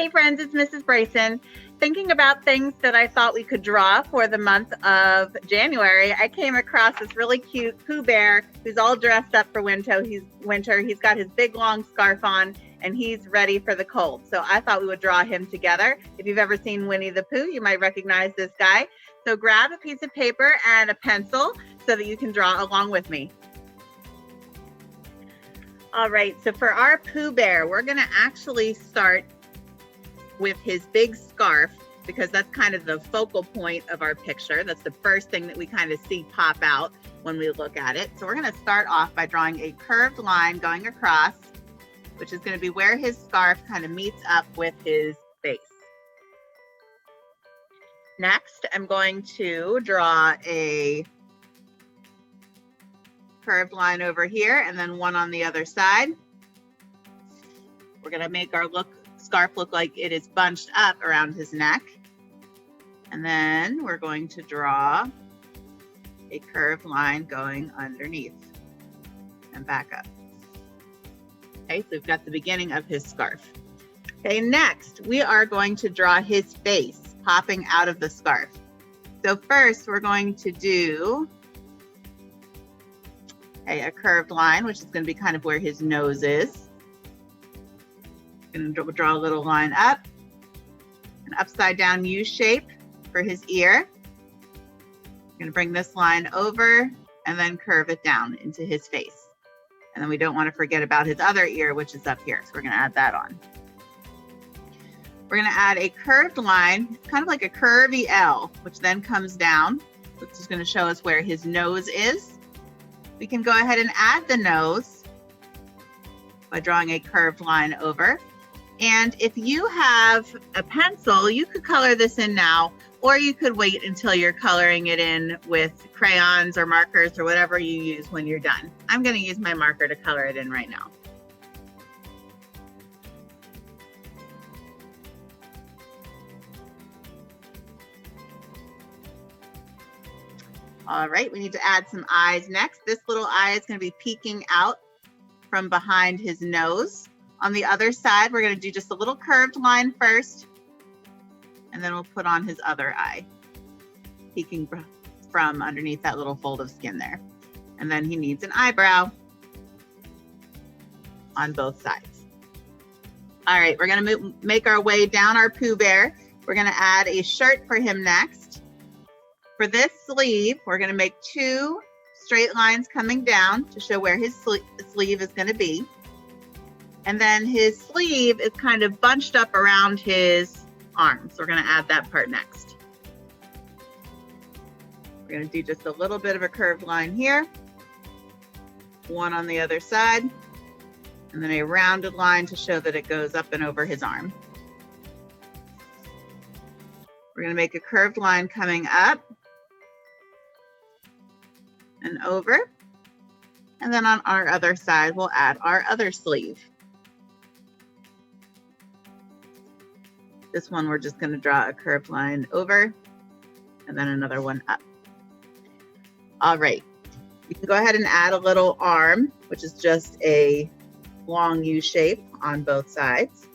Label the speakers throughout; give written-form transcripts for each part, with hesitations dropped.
Speaker 1: Hey friends, it's Mrs. Bryson. Thinking about things that I thought we could draw for the month of January, I came across this really cute Pooh Bear who's all dressed up for winter. He's got his big long scarf on and he's ready for the cold. So I thought we would draw him together. If you've ever seen Winnie the Pooh, you might recognize this guy. So grab a piece of paper and a pencil so that you can draw along with me. All right, so for our Pooh Bear, we're gonna actually start with his big scarf because that's kind of the focal point of our picture. That's the first thing that we kind of see pop out when we look at it. So we're gonna start off by drawing a curved line going across, which is gonna be where his scarf kind of meets up with his face. Next, I'm going to draw a curved line over here and then one on the other side. We're gonna make our scarf look like it is bunched up around his neck. And then we're going to draw a curved line going underneath and back up. Okay, so we've got the beginning of his scarf. Okay, next we are going to draw his face popping out of the scarf. So first we're going to do a curved line, which is going to be kind of where his nose is. Going to draw a little line up, an upside down U shape for his ear. Going to bring this line over and then curve it down into his face. And then we don't want to forget about his other ear, which is up here. So we're going to add that on. We're going to add a curved line, kind of like a curvy L, which then comes down, which is going to show us where his nose is. We can go ahead and add the nose by drawing a curved line over. And if you have a pencil, you could color this in now, or you could wait until you're coloring it in with crayons or markers or whatever you use when you're done. I'm going to use my marker to color it in right now. All right, we need to add some eyes next. This little eye is going to be peeking out from behind his nose. On the other side, we're going to do just a little curved line first, and then we'll put on his other eye, peeking from underneath that little fold of skin there. And then he needs an eyebrow on both sides. All right, we're going to make our way down our Pooh Bear. We're going to add a shirt for him next. For this sleeve, we're going to make 2 straight lines coming down to show where his sleeve is going to be. And then his sleeve is kind of bunched up around his arm. So we're going to add that part next. We're going to do just a little bit of a curved line here, one on the other side, and then a rounded line to show that it goes up and over his arm. We're going to make a curved line coming up and over. And then on our other side, we'll add our other sleeve. This one, we're just going to draw a curved line over and then another one up. All right, you can go ahead and add a little arm, which is just a long U shape on both sides.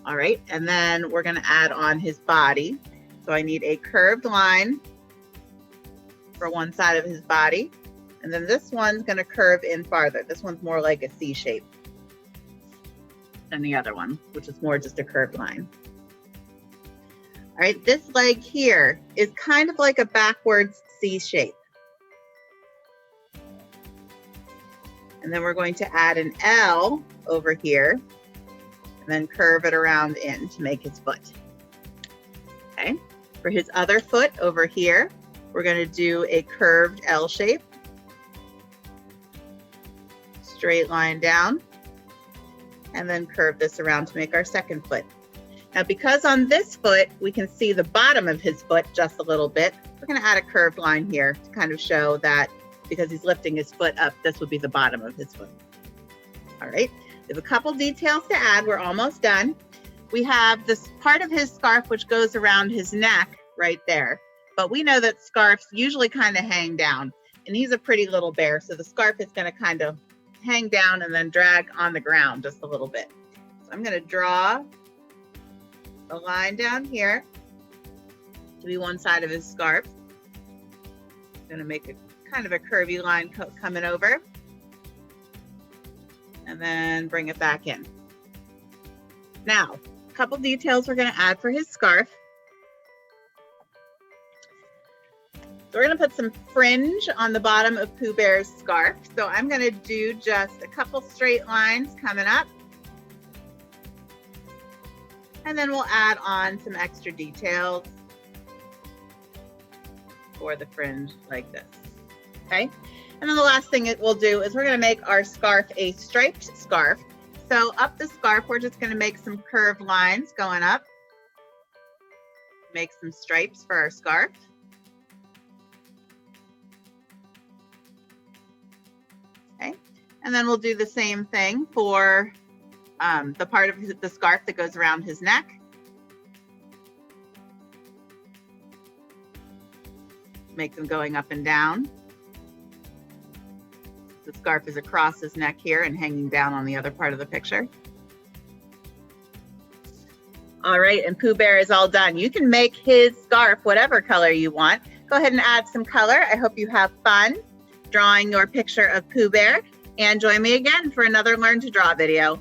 Speaker 1: All right, and then we're going to add on his body. So I need a curved line for one side of his body. And then this one's going to curve in farther. This one's more like a C shape than the other one, which is more just a curved line. All right, this leg here is kind of like a backwards C shape. And then we're going to add an L over here and then curve it around in to make his foot. Okay, for his other foot over here, we're going to do a curved L shape. Straight line down, and then curve this around to make our second foot. Now, because on this foot, we can see the bottom of his foot just a little bit, we're going to add a curved line here to kind of show that because he's lifting his foot up, this would be the bottom of his foot. All right, there's a couple details to add. We're almost done. We have this part of his scarf which goes around his neck right there, but we know that scarves usually kind of hang down, and he's a pretty little bear, so the scarf is going to kind of hang down and then drag on the ground just a little bit. So I'm going to draw a line down here to be one side of his scarf. I'm going to make a kind of a curvy line coming over and then bring it back in. Now, a couple details we're going to add for his scarf. So we're going to put some fringe on the bottom of Pooh Bear's scarf. So I'm going to do just a couple straight lines coming up. And then we'll add on some extra details for the fringe like this. Okay. And then the last thing it will do is we're going to make our scarf a striped scarf. So up the scarf, we're just going to make some curved lines going up. Make some stripes for our scarf. Okay. And then we'll do the same thing for the part of the scarf that goes around his neck. Make them going up and down. The scarf is across his neck here and hanging down on the other part of the picture. All right, and Pooh Bear is all done. You can make his scarf whatever color you want. Go ahead and add some color. I hope you have fun drawing your picture of Pooh Bear, and join me again for another Learn to Draw video.